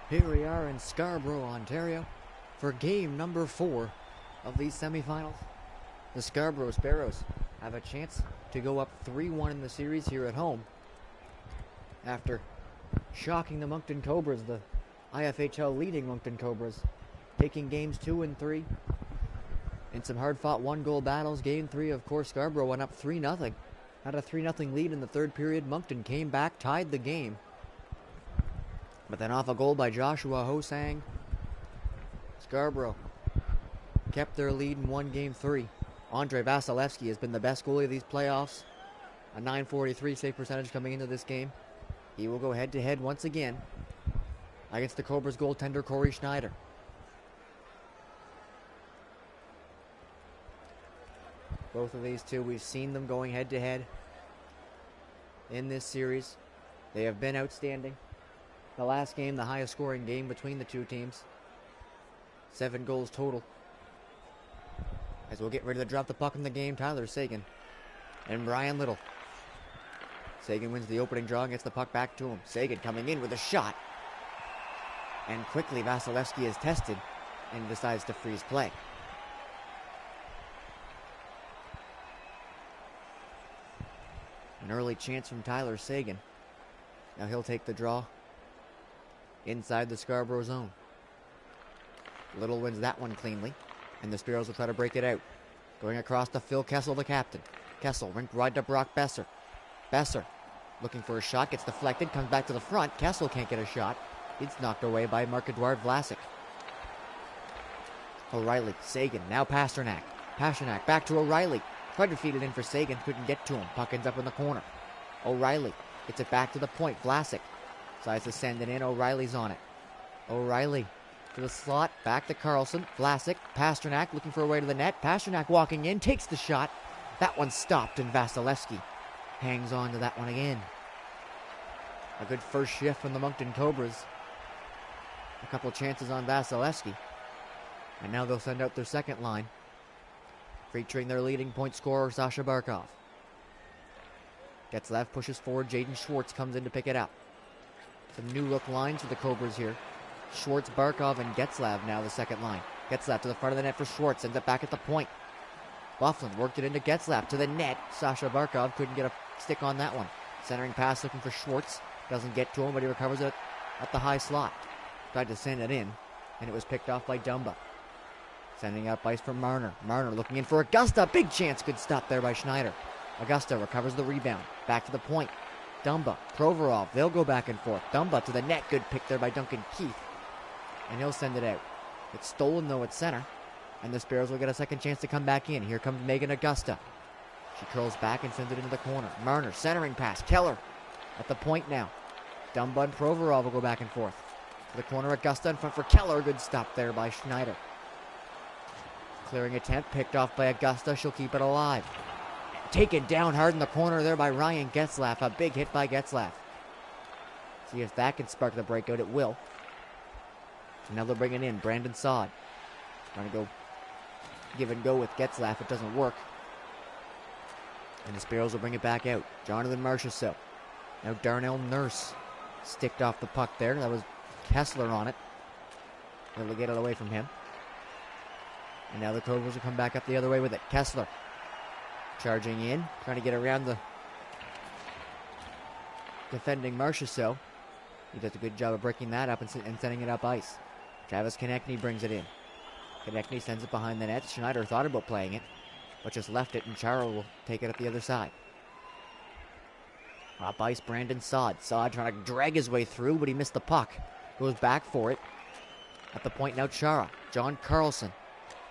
Here we are in Scarborough, Ontario, for game number 4 of these semifinals. The Scarborough Sparrows have a chance to go up 3-1 in the series here at home after shocking the Moncton Cobras, the IFHL leading Moncton Cobras, taking games 2 and 3 in some hard-fought one-goal battles. Game 3, of course, Scarborough went up 3-0. Had a 3-0 lead in the third period. Moncton came back, tied the game. But then off a goal by Joshua Hosang, Scarborough kept their lead and won game 3. Andre Vasilevsky has been the best goalie of these playoffs. A .943 save percentage coming into this game. He will go head-to-head once again against the Cobras goaltender Corey Schneider. Both of these two, we've seen them going head-to-head in this series. They have been outstanding. The last game, the highest scoring game between the two teams. 7 goals total. As we'll get ready to drop the puck in the game, Tyler Sagan and Brian Little. Sagan wins the opening draw and gets the puck back to him. Sagan coming in with a shot. And quickly Vasilevsky is tested and decides to freeze play. An early chance from Tyler Sagan. Now he'll take the draw inside the Scarborough zone. Little wins that one cleanly, and the Sparrows will try to break it out. Going across to Phil Kessel, the captain. Kessel rinked right to Brock Besser. Besser looking for a shot, gets deflected, comes back to the front. Kessel can't get a shot. It's knocked away by Marc-Edouard Vlasic. O'Reilly, Sagan, now Pasternak. Pasternak back to O'Reilly. Tried to feed it in for Sagan, couldn't get to him. Puck ends up in the corner. O'Reilly gets it back to the point. Vlasic decides to send it in. O'Reilly's on it. O'Reilly to the slot, back to Carlson. Vlasic, Pasternak looking for a way to the net. Pasternak walking in, takes the shot. That one stopped, and Vasilevsky hangs on to that one again. A good first shift from the Moncton Cobras. A couple chances on Vasilevsky. And now they'll send out their second line, featuring their leading point scorer, Sasha Barkov. Getzlav pushes forward. Jaden Schwartz comes in to pick it up. Some new look lines for the Cobras here. Schwartz, Barkov, and Getzlav now the second line. Getzlav to the front of the net for Schwartz. Ends up back at the point. Bufflin worked it into Getzlav to the net. Sasha Barkov couldn't get a stick on that one. Centering pass looking for Schwartz. Doesn't get to him, but he recovers it at the high slot. Tried to send it in, and it was picked off by Dumba. Sending up ice for Marner. Marner looking in for Augusta. Big chance. Good stop there by Schneider. Augusta recovers the rebound. Back to the point. Dumba, Provorov. They'll go back and forth. Dumba to the net. Good pick there by Duncan Keith. And he'll send it out. It's stolen, though, at center. And the Sparrows will get a second chance to come back in. Here comes Megan Augusta. She curls back and sends it into the corner. Marner, centering pass. Keller at the point now. Dumba and Provorov will go back and forth. To the corner, Augusta in front for Keller. Good stop there by Schneider. Clearing attempt, picked off by Augusta. She'll keep it alive. Taken down hard in the corner there by Ryan Getzlav. A big hit by Getzlav. See if that can spark the breakout. It will. So now they'll bring it in. Brandon Saad trying to go give and go with Getzlav. It doesn't work. And the Sparrows will bring it back out. Jonathan Marchessault. Now Darnell Nurse sticked off the puck there. That was Kessler on it. Able to get it away from him. And now the Cobras will come back up the other way with it. Kessler charging in, trying to get around the defending Marchessault. He does a good job of breaking that up and sending it up ice. Travis Konechny brings it in. Konechny sends it behind the net. Schneider thought about playing it, but just left it, and Charo will take it up the other side. Up ice, Brandon Saad. Saad trying to drag his way through, but he missed the puck. Goes back for it. At the point now, Chara. John Carlson.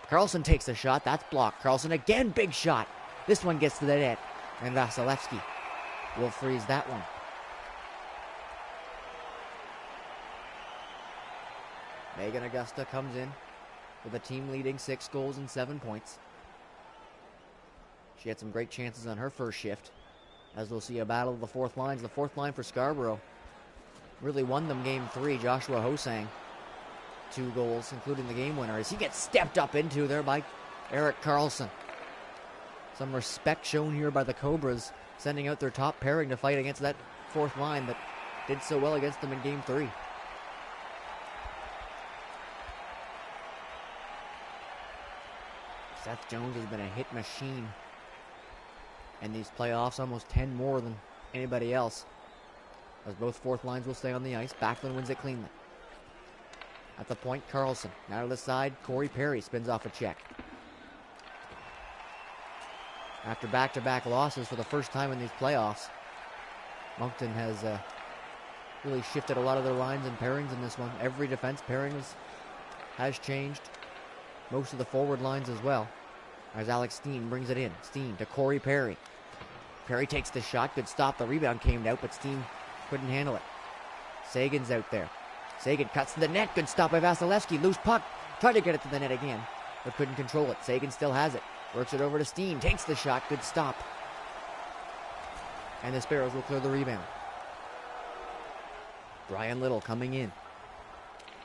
Carlson takes a shot. That's blocked. Carlson again, big shot. This one gets to the net, and Vasilevsky will freeze that one. Megan Augusta comes in with a team-leading 6 goals and 7 points. She had some great chances on her first shift, as we'll see a battle of the fourth lines. The fourth line for Scarborough really won them game 3. Joshua Hosang, 2 goals, including the game winner, as he gets stepped up into there by Eric Carlson. Some respect shown here by the Cobras, sending out their top pairing to fight against that fourth line that did so well against them in game 3. Seth Jones has been a hit machine in these playoffs, almost 10 more than anybody else. As both fourth lines will stay on the ice, Backlund wins it cleanly. At the point, Carlson. Now to the side, Corey Perry spins off a check. After back-to-back losses for the first time in these playoffs, Moncton has really shifted a lot of their lines and pairings in this one. Every defense pairing has changed. Most of the forward lines as well. As Alex Steen brings it in. Steen to Corey Perry. Perry takes the shot. Good stop. The rebound came out, but Steen couldn't handle it. Sagan's out there. Sagan cuts to the net. Good stop by Vasilevsky. Loose puck. Tried to get it to the net again, but couldn't control it. Sagan still has it. Works it over to Steen. Takes the shot. Good stop. And the Sparrows will clear the rebound. Brian Little coming in.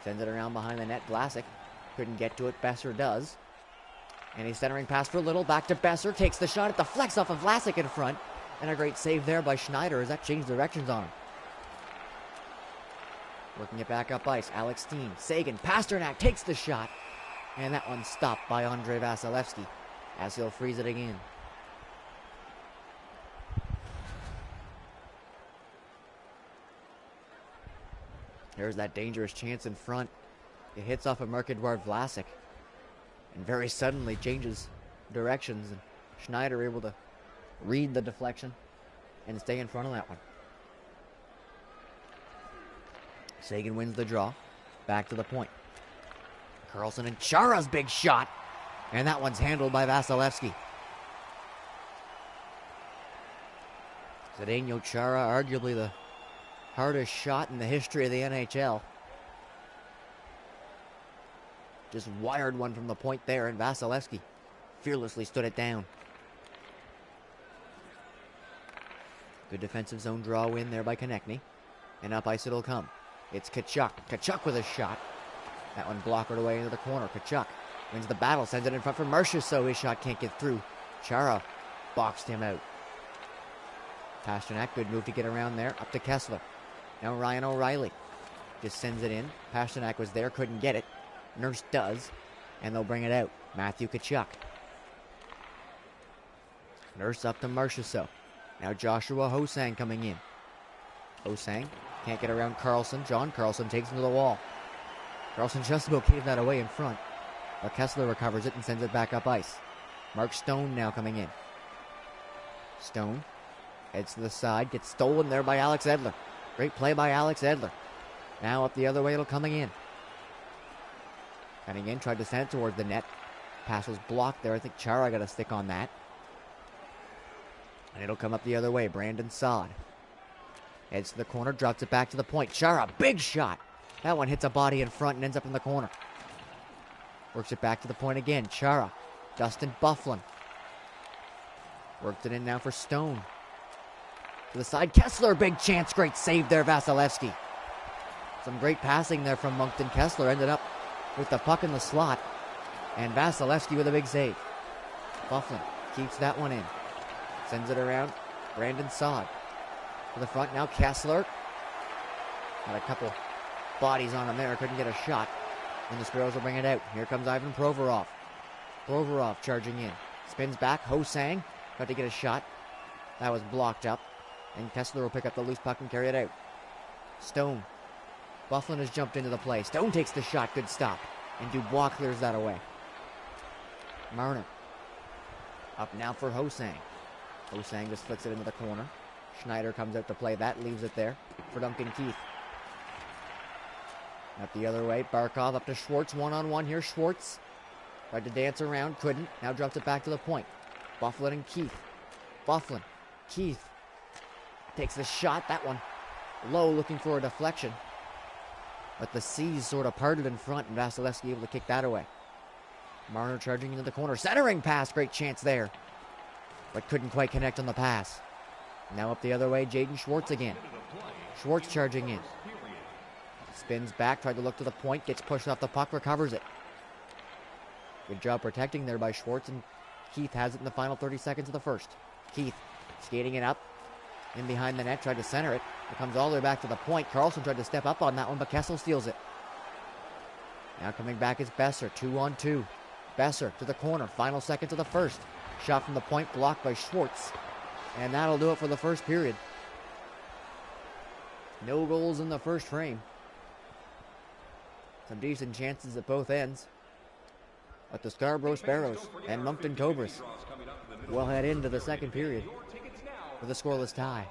Sends it around behind the net. Vlasic couldn't get to it. Besser does. And he's centering pass for Little. Back to Besser. Takes the shot. It deflects off of Vlasic in front. And a great save there by Schneider as that changed directions on him. Working it back up ice. Alex Steen. Sagan. Pasternak takes the shot. And that one's stopped by Andrei Vasilevsky as he'll freeze it again. There's that dangerous chance in front. It hits off of Marc-Edouard Vlasic. And very suddenly changes directions. And Schneider able to read the deflection and stay in front of that one. Sagan wins the draw. Back to the point. Carlson and Chara's big shot. And that one's handled by Vasilevsky. Zdeno Chara, arguably the hardest shot in the history of the NHL. Just wired one from the point there, and Vasilevsky fearlessly stood it down. Good defensive zone draw win there by Konechny. And up ice it'll come. It's Tkachuk. Tkachuk with a shot. That one blockered away into the corner. Tkachuk wins the battle, sends it in front for Marchessault, so his shot can't get through. Chara boxed him out. Pasternak, good move to get around there. Up to Kessler. Now Ryan O'Reilly just sends it in. Pasternak was there, couldn't get it. Nurse does, and they'll bring it out. Matthew Tkachuk. Nurse up to Marchessault. Now Joshua Ho-Sang coming in. Ho-Sang can't get around Carlson. John Carlson takes him to the wall. Carlson just about gave that away in front. But Kessler recovers it and sends it back up ice. Mark Stone now coming in. Stone heads to the side, gets stolen there by Alex Edler. Great play by Alex Edler. Now up the other way, it'll coming in. Cutting in, tried to send it towards the net. Pass was blocked there. I think Chara got a stick on that. And it'll come up the other way. Brandon Saad heads to the corner, drops it back to the point. Chara, big shot. That one hits a body in front and ends up in the corner. Works it back to the point again. Chara. Dustin Byfuglien. Worked it in now for Stone. To the side. Kessler, big chance. Great save there, Vasilevsky. Some great passing there from Moncton. Kessler ended up with the puck in the slot. And Vasilevsky with a big save. Byfuglien keeps that one in. Sends it around. Brandon Saad. To the front now. Kessler. Had a couple bodies on him there. Couldn't get a shot. And the Sparrows will bring it out. Here comes Ivan Provorov. Provorov charging in. Spins back. Ho-Sang tried to get a shot. That was blocked up. And Kessler will pick up the loose puck and carry it out. Stone. Byfuglien has jumped into the play. Stone takes the shot. Good stop. And Dubois clears that away. Marner. Up now for Ho-Sang. Ho-Sang just flicks it into the corner. Schneider comes out to play that. Leaves it there for Duncan Keith. Up the other way, Barkov up to Schwartz, one-on-one here. Schwartz tried to dance around, couldn't. Now drops it back to the point. Byfuglien and Keith. Byfuglien. Keith takes the shot. That one low, looking for a deflection. But the C's sort of parted in front, and Vasilevsky able to kick that away. Marner charging into the corner. Centering pass, great chance there. But couldn't quite connect on the pass. Now up the other way, Jaden Schwartz again. Schwartz charging in. Spins back, tried to look to the point, gets pushed off the puck, recovers it. Good job protecting there by Schwartz, and Keith has it in the final 30 seconds of the first. Keith skating it up, in behind the net, tried to center it. It comes all the way back to the point. Carlson tried to step up on that one, but Kessel steals it. Now coming back is Besser, 2-on-2. Besser to the corner. Final seconds of the first. Shot from the point blocked by Schwartz. And that'll do it for the first period. No goals in the first frame. Some decent chances at both ends. But the Scarborough Sparrows and Moncton Cobras will head into the second period with a scoreless tie.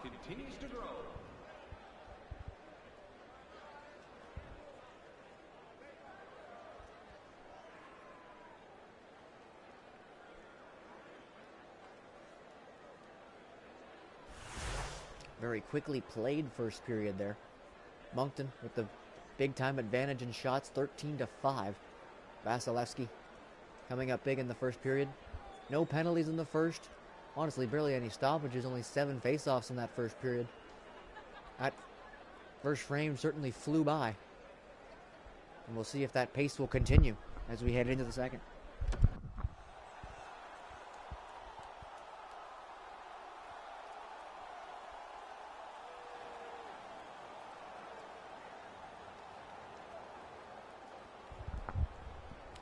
Very quickly played first period there. Moncton with the big time advantage in shots, 13-5. Vasilevsky coming up big in the first period. No penalties in the first. Honestly, barely any stoppages, only 7 faceoffs in that first period. That first frame certainly flew by. And we'll see if that pace will continue as we head into the second.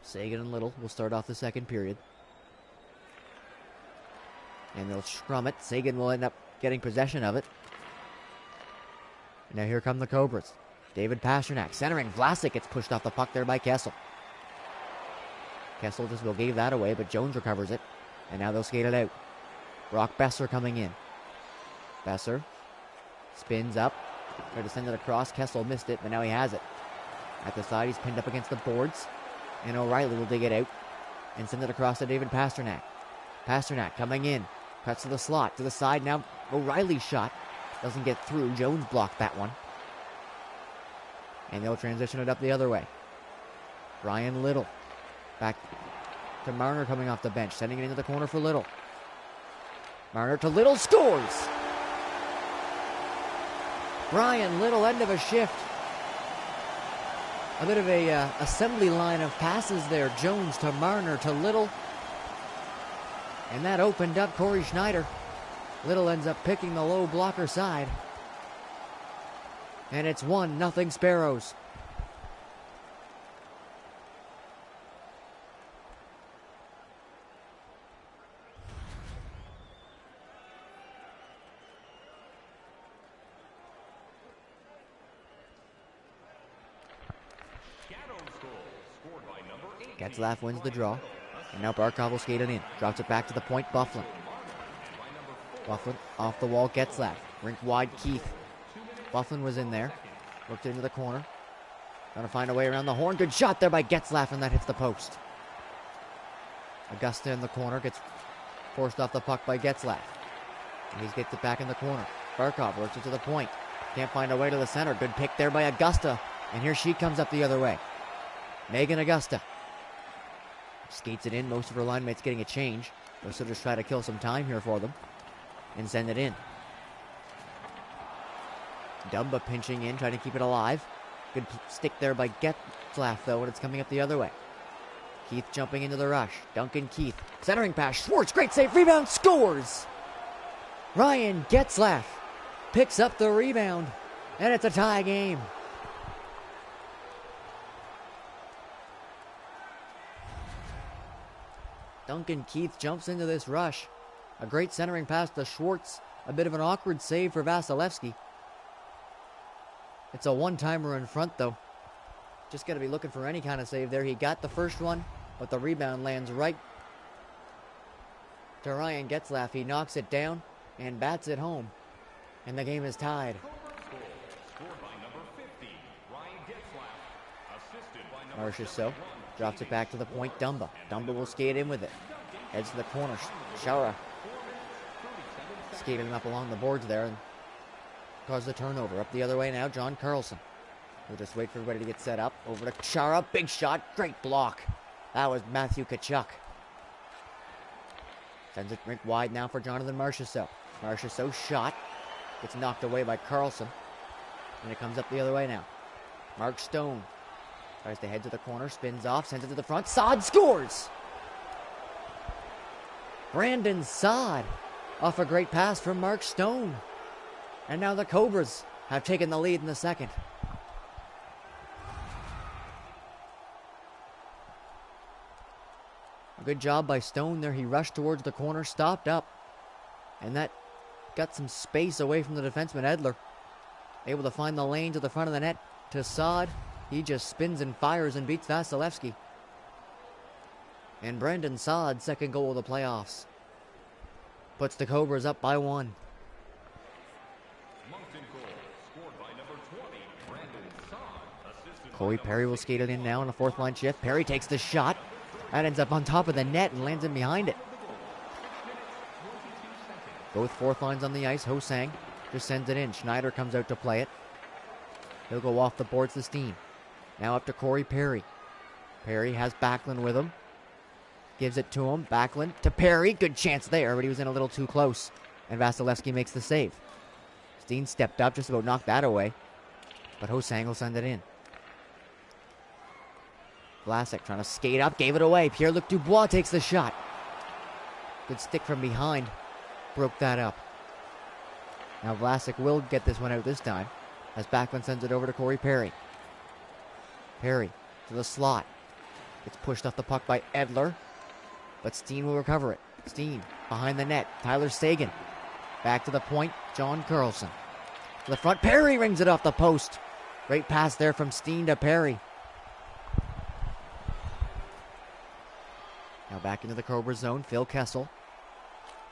Sagan and Little will start off the second period. And they'll scrum it. Sagan will end up getting possession of it. And now here come the Cobras. David Pasternak centering. Vlasic gets pushed off the puck there by Kessel. Kessel just will gave that away, but Jones recovers it. And now they'll skate it out. Brock Besser coming in. Besser spins up. Tried to send it across. Kessel missed it, but now he has it. At the side, he's pinned up against the boards. And O'Reilly will dig it out and send it across to David Pasternak. Pasternak coming in. Cuts to the slot. To the side now. O'Reilly's shot doesn't get through. Jones blocked that one. And they'll transition it up the other way. Ryan Little. Back to Marner coming off the bench. Sending it into the corner for Little. Marner to Little. Scores! Brian Little, end of a shift. A bit of a assembly line of passes there. Jones to Marner to Little. And that opened up Corey Schneider. Little ends up picking the low blocker side. And it's 1-0 Sparrows. Getzlaf wins the draw. And now Barkov will skate it in. Drops it back to the point. Bufflin. Bufflin off the wall. Getzlaf. Rink wide. Keith. Bufflin was in there. Worked it into the corner. Trying to find a way around the horn. Good shot there by Getzlaf, and that hits the post. Augusta in the corner. Gets forced off the puck by Getzlaf. And he gets it back in the corner. Barkov works it to the point. Can't find a way to the center. Good pick there by Augusta. And here she comes up the other way. Megan Augusta. Skates it in. Most of her line mates getting a change. They'll still just try to kill some time here for them. And send it in. Dumba pinching in, trying to keep it alive. Good stick there by Getzlaf, though, and it's coming up the other way. Keith jumping into the rush. Duncan Keith. Centering pass. Schwartz, great save. Rebound. Scores! Ryan Getzlaf picks up the rebound. And it's a tie game. Duncan Keith jumps into this rush. A great centering pass to Schwartz. A bit of an awkward save for Vasilevsky. It's a one-timer in front, though. Just got to be looking for any kind of save there. He got the first one, but the rebound lands right to Ryan Getzlaf. He knocks it down and bats it home. And the game is tied. Marchessault drops it back to the point. Dumba. Dumba will skate in with it. Heads to the corner. Shara skating up along the boards there and cause the turnover. Up the other way now, John Carlson. We'll just wait for everybody to get set up. Over to Chara. Big shot. Great block. That was Matthew Tkachuk. Sends it rink wide now for Jonathan Marchessault. Marchessault shot. Gets knocked away by Carlson. And it comes up the other way now. Mark Stone tries to head to the corner. Spins off. Sends it to the front. Saad scores! Brandon Saad off a great pass from Mark Stone. And now the Cobras have taken the lead in the second. Good job by Stone there. He rushed towards the corner, stopped up, and that got some space away from the defenseman Edler. Able to find the lane to the front of the net to Saad. He just spins and fires and beats Vasilevsky. And Brendan Saad, second goal of the playoffs, puts the Cobras up by 1. Corey Perry will skate it in now on a fourth line shift. Perry takes the shot. That ends up on top of the net and lands in behind it. Both fourth lines on the ice. Ho-Sang just sends it in. Schneider comes out to play it. He'll go off the boards to Steen. Now up to Corey Perry. Perry has Backlund with him. Gives it to him. Backlund to Perry. Good chance there, but he was in a little too close. And Vasilevsky makes the save. Steen stepped up, just about knocked that away. But Ho-Sang will send it in. Vlasic trying to skate up, gave it away. Pierre-Luc Dubois takes the shot. Good stick from behind. Broke that up. Now Vlasic will get this one out this time, as Backlund sends it over to Corey Perry. Perry to the slot. It's pushed off the puck by Edler, but Steen will recover it. Steen behind the net. Tyler Seguin. Back to the point. John Carlson. To the front. Perry rings it off the post. Great pass there from Steen to Perry. Now back into the Cobra zone. Phil Kessel.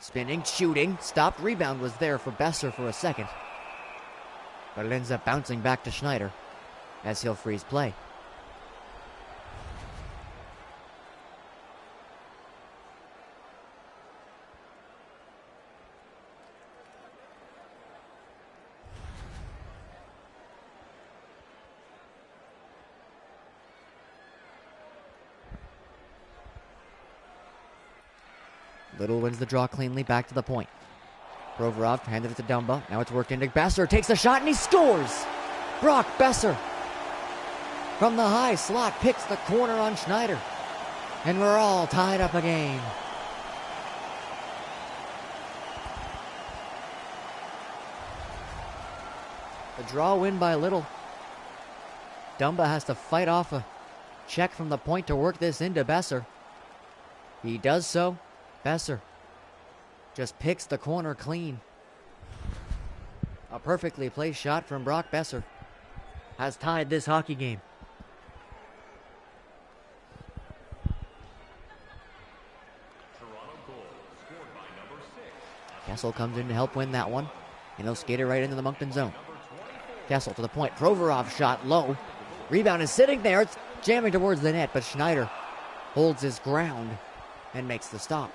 Spinning, shooting, stopped. Rebound was there for Besser for a second. But it ends up bouncing back to Schneider as he'll freeze play. Little wins the draw cleanly, back to the point. Provorov handed it to Dumba. Now it's worked into Besser. Takes a shot and he scores! Brock Besser from the high slot picks the corner on Schneider. And we're all tied up again. The draw win by little. Dumba has to fight off a check from the point to work this into Besser. He does so. Besser just picks the corner clean. A perfectly placed shot from Brock Besser has tied this hockey game. Kessel comes in to help win that one, and he'll skate it right into the Moncton zone. Kessel to the point. Provorov shot low. Rebound is sitting there. It's jamming towards the net, but Schneider holds his ground and makes the stop.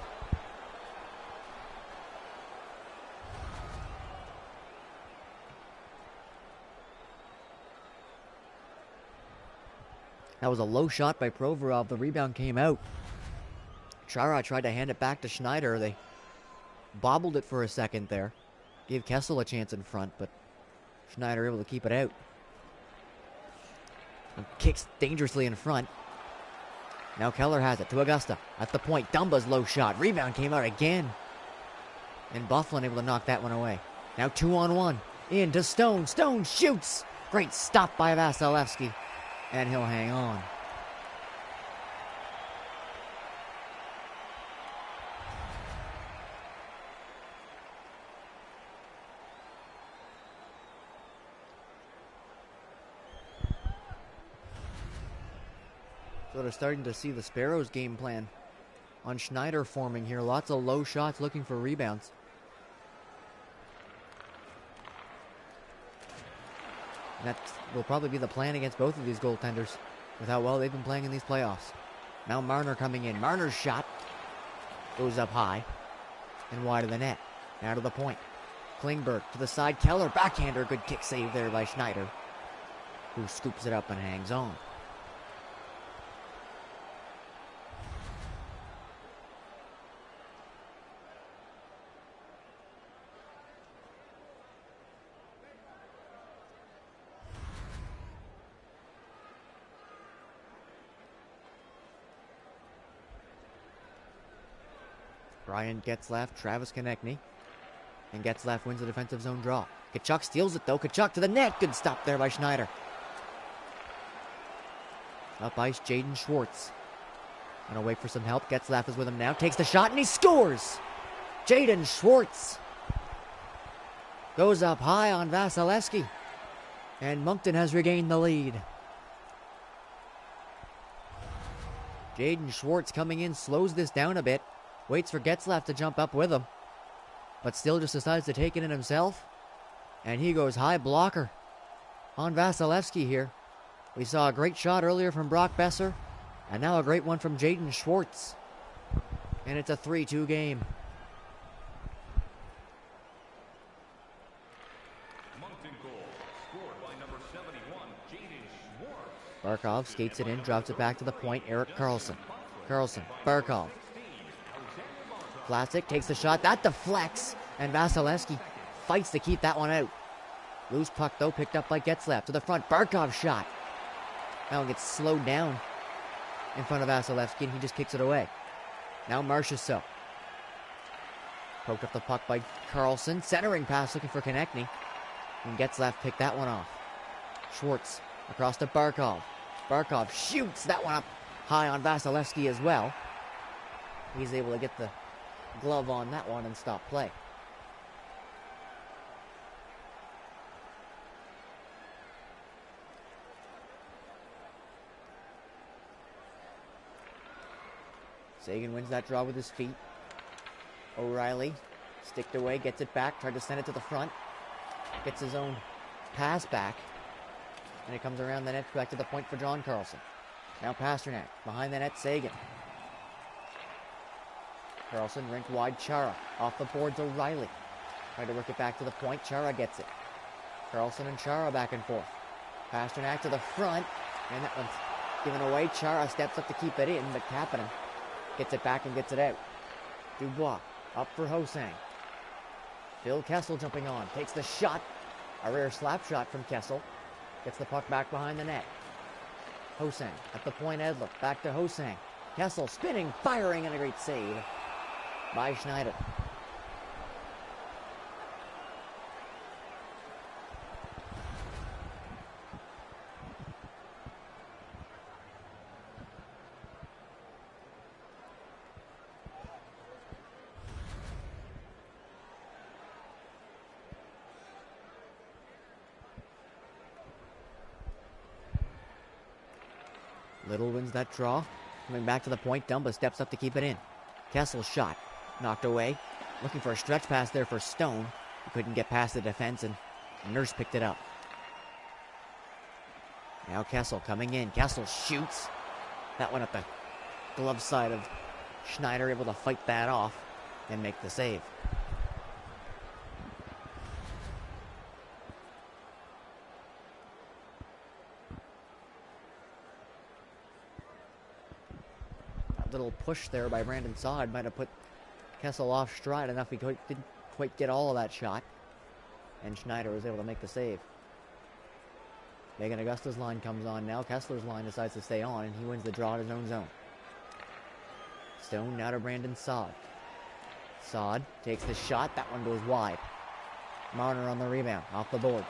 That was a low shot by Provorov. The rebound came out. Chara tried to hand it back to Schneider. They bobbled it for a second there. Gave Kessel a chance in front, but Schneider able to keep it out. And kicks dangerously in front. Now Keller has it to Augusta. At the point, Dumba's low shot. Rebound came out again. And Byfuglien able to knock that one away. Now 2-on-1. In to Stone. Stone shoots. Great stop by Vasilevsky. And he'll hang on. So they're starting to see the Sparrows game plan on Schneider forming here. Lots of low shots looking for rebounds. That will probably be the plan against both of these goaltenders with how well they've been playing in these playoffs. Now Marner coming in. Marner's shot goes up high and wide of the net. Now to the point. Klingberg to the side. Keller backhander. Good kick save there by Schneider, who scoops it up and hangs on. Brian Getzlaff, Travis Konechny. And Getzlaff wins the defensive zone draw. Tkachuk steals it though. Tkachuk to the net. Good stop there by Schneider. Up ice, Jaden Schwartz. Gonna wait for some help. Getzlaf is with him now. Takes the shot and he scores! Jaden Schwartz goes up high on Vasilevsky. And Moncton has regained the lead. Jaden Schwartz coming in, slows this down a bit. Waits for Getzlaf to jump up with him. But still just decides to take it in himself. And he goes high blocker on Vasilevsky here. We saw a great shot earlier from Brock Besser. And now a great one from Jaden Schwartz. And it's a 3-2 game. Moncton goal scored by number 71, Jaden Schwartz. Barkov skates it in, drops it back to the point. Erik Karlsson. Karlsson, Barkov. Vlasic takes the shot. That deflects. And Vasilevsky fights to keep that one out. Loose puck, though, picked up by Getzlaf. To the front. Barkov shot. That one gets slowed down in front of Vasilevsky, and he just kicks it away. Now Marchessault. Poked up the puck by Karlsson. Centering pass looking for Konechny. And Getzlaf picked that one off. Schwartz across to Barkov. Barkov shoots that one up high on Vasilevsky as well. He's able to get the glove on that one and stop play. Sagan wins that draw with his feet. O'Reilly sticked away, gets it back, tried to send it to the front. Gets his own pass back. And it comes around the net back to the point for John Karlsson. Now Pasternak. Behind the net, Sagan. Karlsson rinked wide, Chara. Off the boards, O'Reilly. Tried to work it back to the point. Chara gets it. Karlsson and Chara back and forth. Pasternak to the front. And that one's given away. Chara steps up to keep it in, but Kapanen gets it back and gets it out. Dubois up for Hosang. Phil Kessel jumping on. Takes the shot. A rare slap shot from Kessel. Gets the puck back behind the net. Hosang at the point, Edler. Back to Hosang. Kessel spinning, firing, and a great save by Schneider. Little wins that draw. Coming back to the point, Dumba steps up to keep it in. Kessel's shot. Knocked away. Looking for a stretch pass there for Stone. He couldn't get past the defense, and Nurse picked it up. Now Kessel coming in. Kessel shoots. That went up the glove side of Schneider, able to fight that off and make the save. Little push there by Brandon Saad might have put Kessel off stride enough he didn't quite get all of that shot, and Schneider was able to make the save. Megan Augusta's line comes on now. Kessler's line decides to stay on, and he wins the draw in his own zone. Stone now to Brandon Saad. Saad takes the shot. That one goes wide. Marner on the rebound, off the boards.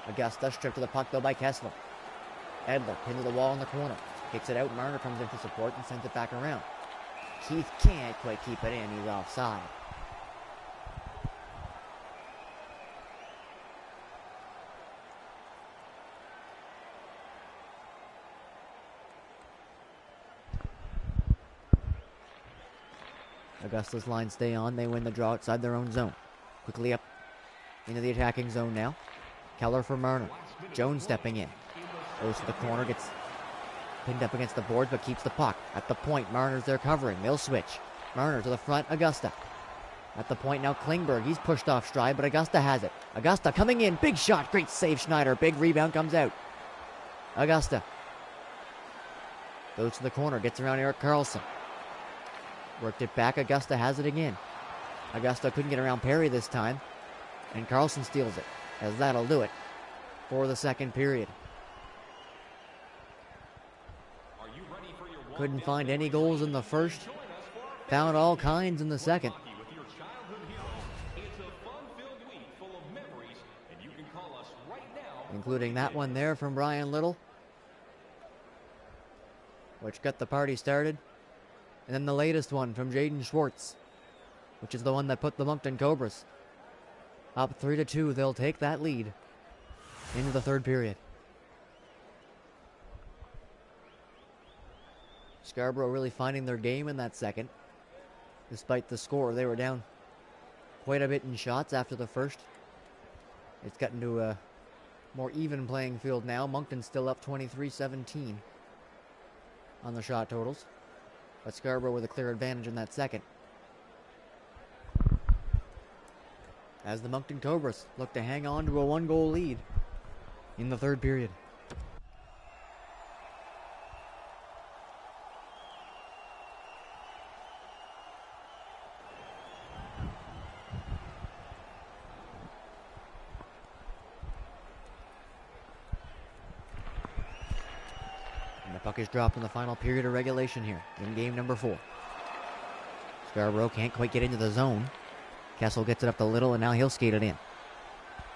Augusta stripped to the puck though by Kessler. Edler pinned to the wall in the corner. Kicks it out, Marner comes in for support and sends it back around. Keith can't quite keep it in, he's offside. Augusta's line stay on, they win the draw outside their own zone. Quickly up into the attacking zone now. Keller for Marner. Jones stepping in. Goes to the corner, gets pinned up against the boards, but keeps the puck. At the point, Marner's there covering. They'll switch. Marner to the front, Augusta. At the point now, Klingberg. He's pushed off stride, but Augusta has it. Augusta coming in. Big shot. Great save, Schneider. Big rebound comes out. Augusta goes to the corner. Gets around Erik Karlsson. Worked it back. Augusta has it again. Augusta couldn't get around Perry this time. And Karlsson steals it, as that'll do it for the second period. Couldn't find any goals in the first. Found all kinds in the second. Including that one there from Brian Little, which got the party started. And then the latest one from Jaden Schwartz, which is the one that put the Moncton Cobras up 3-2. They'll take that lead into the third period. Scarborough really finding their game in that second. Despite the score, they were down quite a bit in shots after the first. It's gotten to a more even playing field now. Moncton's still up 23-17 on the shot totals, but Scarborough with a clear advantage in that second, as the Moncton Cobras look to hang on to a 1-goal lead in the third period. Puck is dropped in the final period of regulation here in game number 4. Scarborough can't quite get into the zone. Kessel gets it up to Little, and now he'll skate it in.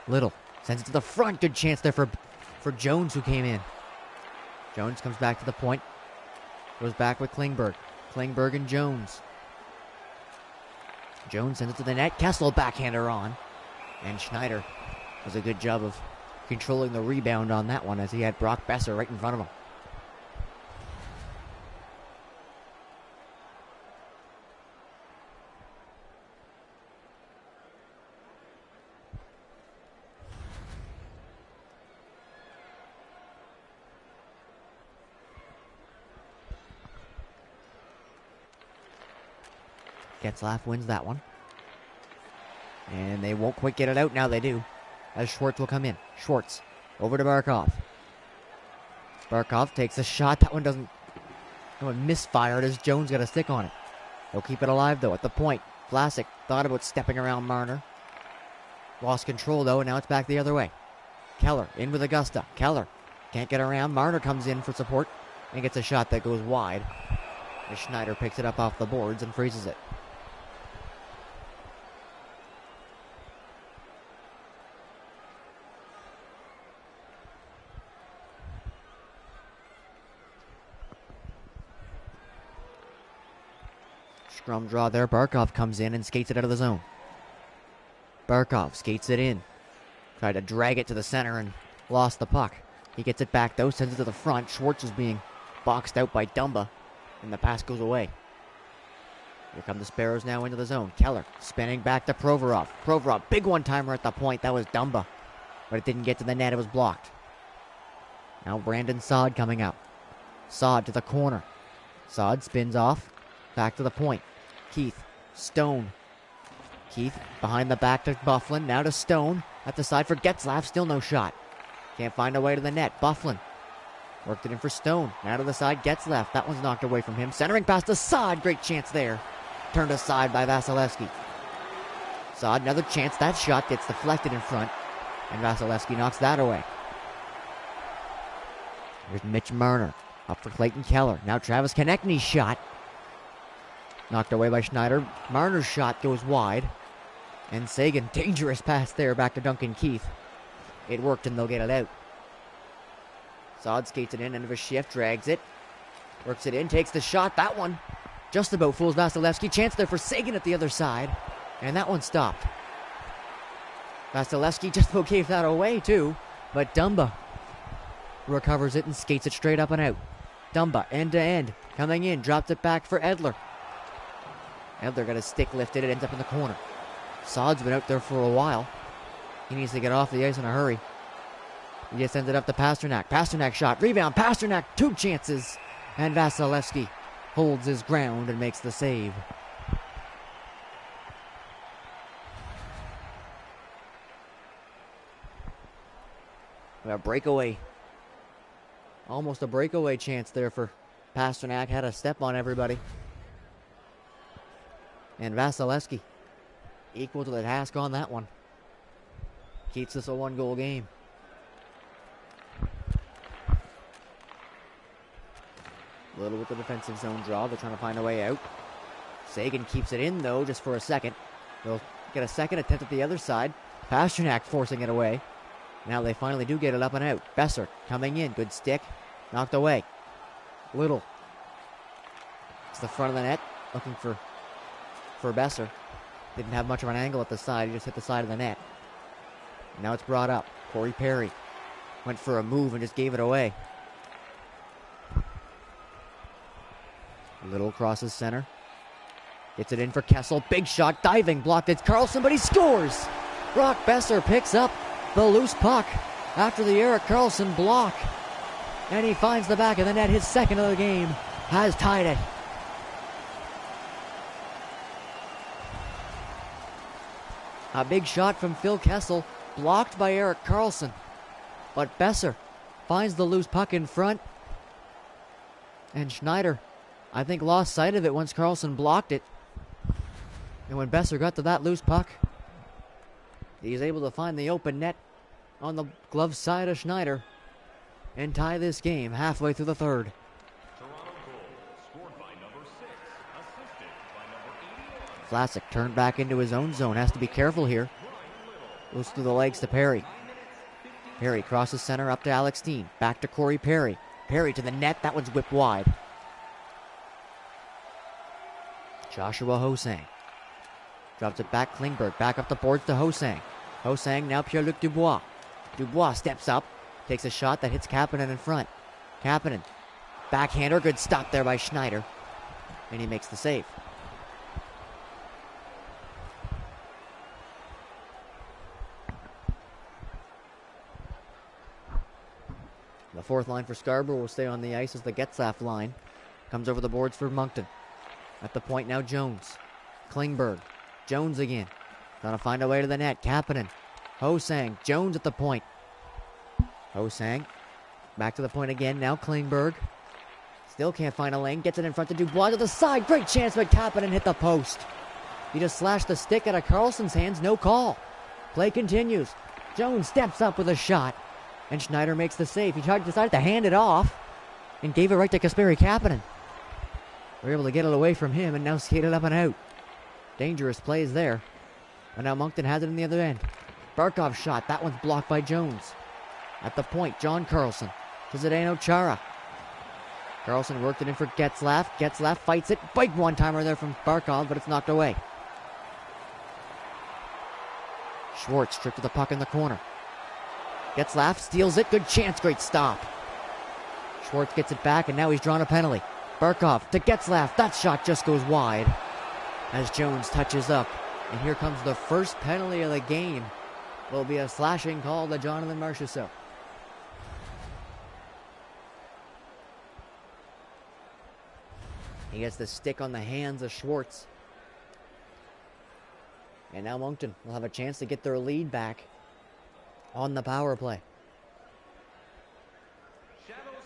Little sends it to the front. Good chance there for Jones, who came in. Jones comes back to the point. Goes back with Klingberg. Klingberg and Jones. Jones sends it to the net. Kessel backhander on. And Schneider does a good job of controlling the rebound on that one, as he had Brock Besser right in front of him. Getzlaf wins that one. And they won't quite get it out. Now they do, as Schwartz will come in. Schwartz over to Barkov. Barkov takes a shot. That one misfired, as Jones got a stick on it. They'll keep it alive, though, at the point. Vlasic thought about stepping around Marner. Lost control, though, and now it's back the other way. Keller in with Augusta. Keller can't get around. Marner comes in for support and gets a shot that goes wide, as Schneider picks it up off the boards and freezes it. Scrum draw there. Barkov comes in and skates it out of the zone. Barkov skates it in. Tried to drag it to the center and lost the puck. He gets it back, though, sends it to the front. Schwartz is being boxed out by Dumba, and the pass goes away. Here come the Sparrows now into the zone. Keller spinning back to Provorov. Provorov, big one-timer at the point. That was Dumba, but it didn't get to the net. It was blocked. Now Brandon Saad coming out. Saad to the corner. Saad spins off. Back to the point. Keith. Stone. Keith behind the back to Bufflin. Now to Stone. At the side for Getzlaf. Still no shot. Can't find a way to the net. Bufflin worked it in for Stone. Now to the side. Getzlaf. That one's knocked away from him. Centering pass to Saad. Great chance there. Turned aside by Vasilevsky. Saad, another chance. That shot gets deflected in front, and Vasilevsky knocks that away. Here's Mitch Marner. Up for Clayton Keller. Now Travis Konechny's shot. Knocked away by Schneider. Marner's shot goes wide. And Sagan, dangerous pass there back to Duncan Keith. It worked, and they'll get it out. Saad skates it in, end of a shift, drags it. Works it in, takes the shot. That one just about fools Vasilevsky. Chance there for Sagan at the other side. And that one stopped. Vasilevsky just about gave that away, too. But Dumba recovers it and skates it straight up and out. Dumba, end to end. Coming in, drops it back for Edler. Edler got his stick lifted. It ends up in the corner. Saad's been out there for a while. He needs to get off the ice in a hurry. He just ended up to Pasternak. Pasternak shot. Rebound. Pasternak. 2 chances. And Vasilevsky holds his ground and makes the save. A breakaway. Almost a breakaway chance there for Pasternak. Had a step on everybody. And Vasilevsky equal to the task on that one. Keeps this a 1-goal game. Little with the defensive zone draw. They're trying to find a way out. Sagan keeps it in, though, just for a second. They'll get a second attempt at the other side. Pasternak forcing it away. Now they finally do get it up and out. Besser coming in. Good stick. Knocked away. Little the front of the net, looking for Besser. Didn't have much of an angle at the side. He just hit the side of the net. Now it's brought up. Corey Perry went for a move and just gave it away. Little crosses center. Gets it in for Kessel. Big shot, diving, blocked. It's Carlson, but he scores! Brock Besser picks up the loose puck after the Erik Karlsson block. And he finds the back of the net. His second of the game has tied it. A big shot from Phil Kessel, blocked by Erik Karlsson. But Besser finds the loose puck in front. And Schneider, I think, lost sight of it once Karlsson blocked it. And when Besser got to that loose puck, he's able to find the open net on the glove side of Schneider and tie this game halfway through the third. Toronto goal, scored by number 6, assisted by number 81. Vlasic turned back into his own zone. Has to be careful here. Goes through the legs to Perry. Perry crosses center up to Alex Steen. Back to Corey Perry. Perry to the net. That one's whipped wide. Joshua Hosang drops it back. Klingberg back up the boards to Hosang. Hosang now Pierre-Luc Dubois. Dubois steps up. Takes a shot that hits Kapanen in front. Kapanen. Backhander. Good stop there by Schneider. And he makes the save. The fourth line for Scarborough will stay on the ice as the Getzlaf line comes over the boards for Moncton. At the point now, Jones. Klingberg. Jones again. Gonna find a way to the net. Kapanen. Hosang. Jones at the point. Hosang. Back to the point again. Now Klingberg. Still can't find a lane. Gets it in front to Dubois to the side. Great chance, but Kapanen hit the post. He just slashed the stick out of Karlsson's hands. No call. Play continues. Jones steps up with a shot. And Schneider makes the save. He decided to hand it off and gave it right to Kasperi Kapanen. We're able to get it away from him and now skate it up and out. Dangerous plays there. And now Moncton has it in the other end. Barkov's shot. That one's blocked by Jones. At the point, John Karlsson to Zdeno Chara. Karlsson worked it in for Getzlaf. Getzlaf fights it. Big one-timer there from Barkov, but it's knocked away. Schwartz stripped to the puck in the corner. Getzlaf steals it. Good chance. Great stop. Schwartz gets it back, and now he's drawn a penalty. Barkov to Getzlaf. That shot just goes wide as Jones touches up. And here comes the first penalty of the game. Will be a slashing call to Jonathan Marchessault. He gets the stick on the hands of Schwartz. And now Moncton will have a chance to get their lead back on the power play.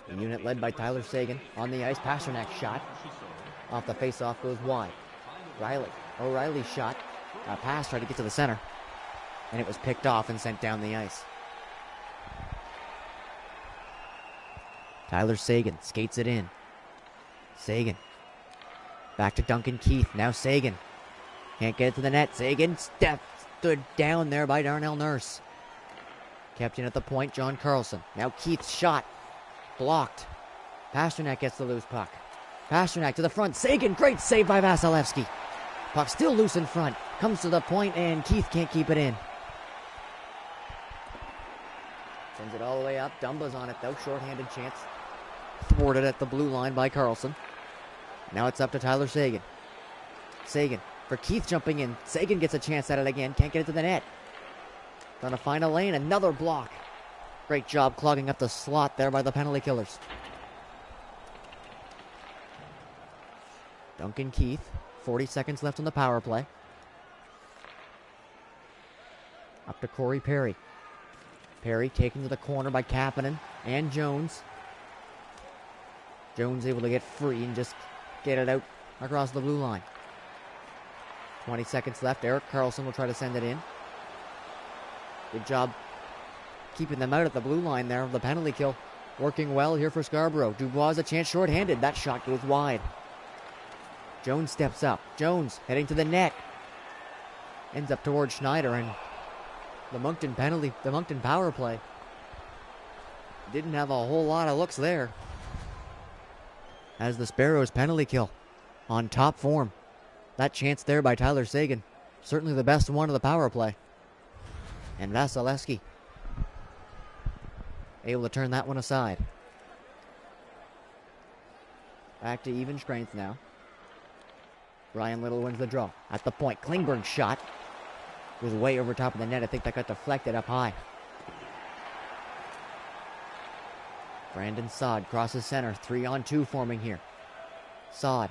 The unit led by Tyler Seguin on the ice. Pasternak's shot off the face-off goes wide. O'Reilly's shot. A pass tried to get to the center. And it was picked off and sent down the ice. Tyler Seguin skates it in. Seguin. Back to Duncan Keith. Now Seguin. Can't get it to the net. Seguin stood down there by Darnell Nurse. Kept in at the point, John Karlsson. Now Keith's shot. Blocked. Pasternak gets the loose puck. Pasternak to the front. Seguin, great save by Vasilevsky. Puck still loose in front. Comes to the point, and Keith can't keep it in. Sends it all the way up. Dumba's on it, though. Short-handed chance. Thwarted at the blue line by Karlsson. Now it's up to Tyler Seguin. Seguin for Keith jumping in. Seguin gets a chance at it again. Can't get it to the net. Gonna find a lane. Another block. Great job clogging up the slot there by the penalty killers. Duncan Keith. 40 seconds left on the power play. Up to Corey Perry. Perry taken to the corner by Kapanen and Jones. Jones able to get free and just get it out across the blue line. 20 seconds left. Erik Karlsson will try to send it in. Good job keeping them out at the blue line there. The penalty kill working well here for Scarborough. Dubois has a chance short-handed. That shot goes wide. Jones steps up. Jones heading to the net. Ends up towards Schneider, and the Moncton power play didn't have a whole lot of looks there as the Sparrows penalty kill on top form. That chance there by Tyler Sagan, certainly the best one of the power play. And Vasilevsky able to turn that one aside. Back to even strength now. Ryan Little wins the draw. At the point, Klingberg's shot was way over top of the net. I think that got deflected up high. Brandon Saad crosses center. 3-on-2 forming here. Saad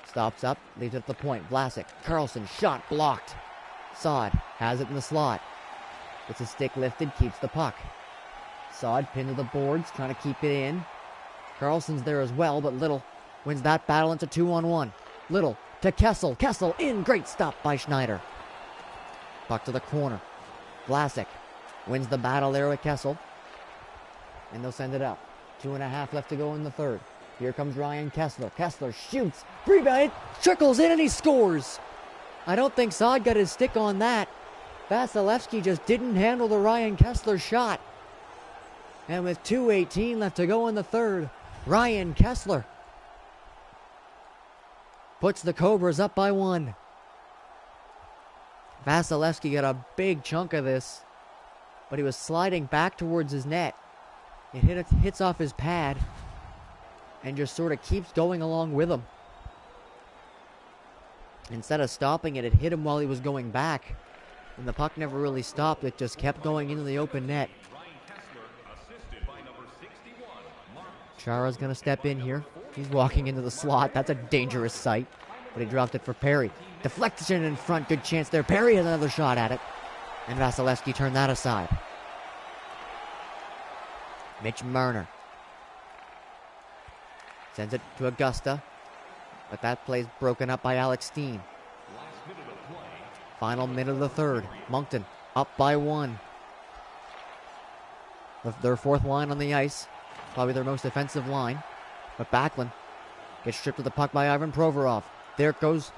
stops up, leaves it at the point. Vlasic, Carlson, shot blocked. Saad has it in the slot. Gets his stick lifted, keeps the puck. Saad pinned to the boards, trying to keep it in. Carlson's there as well, but Little wins that battle into 2-on-1. Little to Kessel. Kessel in. Great stop by Schneider. Puck to the corner. Vlasic wins the battle there with Kessel. And they'll send it up. 2.5 left to go in the third. Here comes Ryan Kessler. Kessler shoots. Rebound. Trickles in and he scores. I don't think Saad got his stick on that. Vasilevsky just didn't handle the Ryan Kessler shot. And with 2:18 left to go in the third, Ryan Kessler puts the Cobras up by 1. Vasilevsky got a big chunk of this, but he was sliding back towards his net. It hits off his pad and just sort of keeps going along with him. Instead of stopping it, it hit him while he was going back. And the puck never really stopped. It just kept going into the open net. Chara's going to step in here. He's walking into the slot. That's a dangerous sight. But he dropped it for Perry. Deflection in front. Good chance there. Perry has another shot at it. And Vasilevsky turned that aside. Mitch Marner sends it to Augusta. But that play's broken up by Alex Steen. Final minute of the third. Moncton up by 1. Their fourth line on the ice. Probably their most defensive line. But Backlund gets stripped of the puck by Ivan Provorov. There goes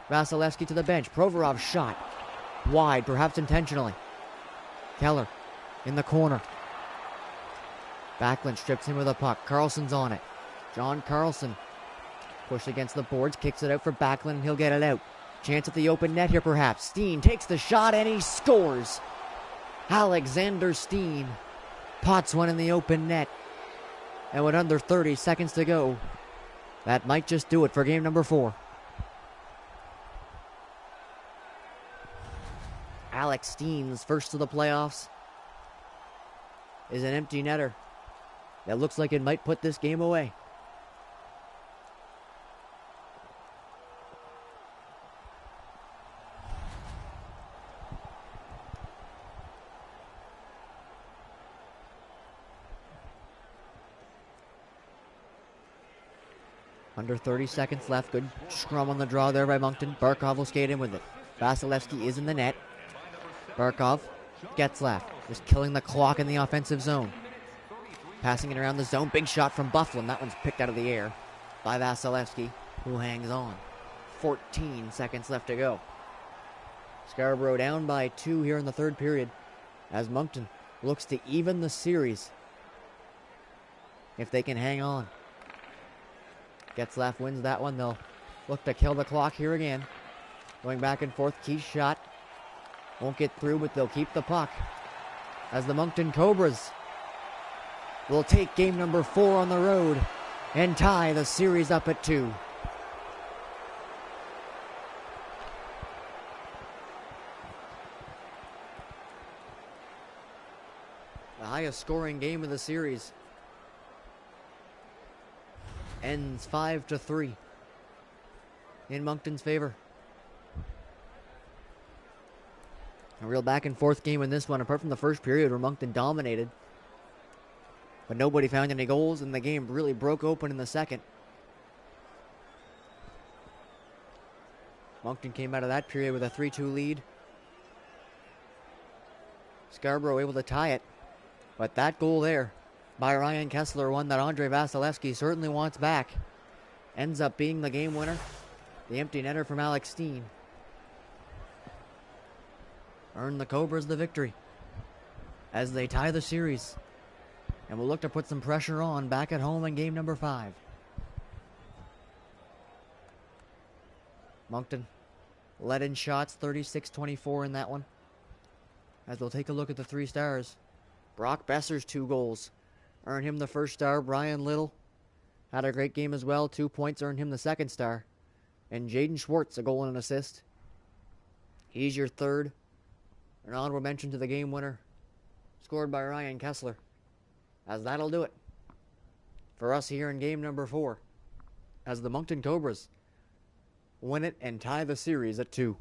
Vasilevsky to the bench. Provorov's shot. Wide, perhaps intentionally. Keller in the corner. Backlund strips him with a puck. Carlson's on it. John Carlson pushed against the boards. Kicks it out for Backlund and he'll get it out. Chance at the open net here perhaps. Steen takes the shot and he scores. Alexander Steen pots one in the open net. And with under 30 seconds to go, that might just do it for game number 4. Alex Steen's first of the playoffs is an empty netter that looks like it might put this game away. Under 30 seconds left. Good scrum on the draw there by Moncton. Barkov will skate in with it. Vasilevsky is in the net. Barkov, Getzlaf, just killing the clock in the offensive zone. Passing it around the zone. Big shot from Bufflin. That one's picked out of the air by Vasilevsky, who hangs on. 14 seconds left to go. Scarborough down by 2 here in the third period as Moncton looks to even the series if they can hang on. Getzlaf wins that one. They'll look to kill the clock here again. Going back and forth. Key shot. Won't get through, but they'll keep the puck. As the Moncton Cobras will take game number 4 on the road and tie the series up at 2. The highest scoring game of the series ends 5-3 in Moncton's favor. A real back and forth game in this one, apart from the first period where Moncton dominated. But nobody found any goals, and the game really broke open in the second. Moncton came out of that period with a 3-2 lead. Scarborough able to tie it. But that goal there by Ryan Kessler, one that Andrei Vasilevsky certainly wants back, ends up being the game winner. The empty netter from Alex Steen earned the Cobras the victory as they tie the series and will look to put some pressure on back at home in game number 5. Moncton led in shots, 36-24 in that one. As we'll take a look at the 3 stars. Brock Besser's 2 goals earned him the first star. Brian Little had a great game as well. 2 points earned him the second star. And Jaden Schwartz, a goal and an assist. He's your third. An honorable mention to the game winner, scored by Ryan Kessler. As that'll do it for us here in game number 4. As the Moncton Cobras win it and tie the series at 2.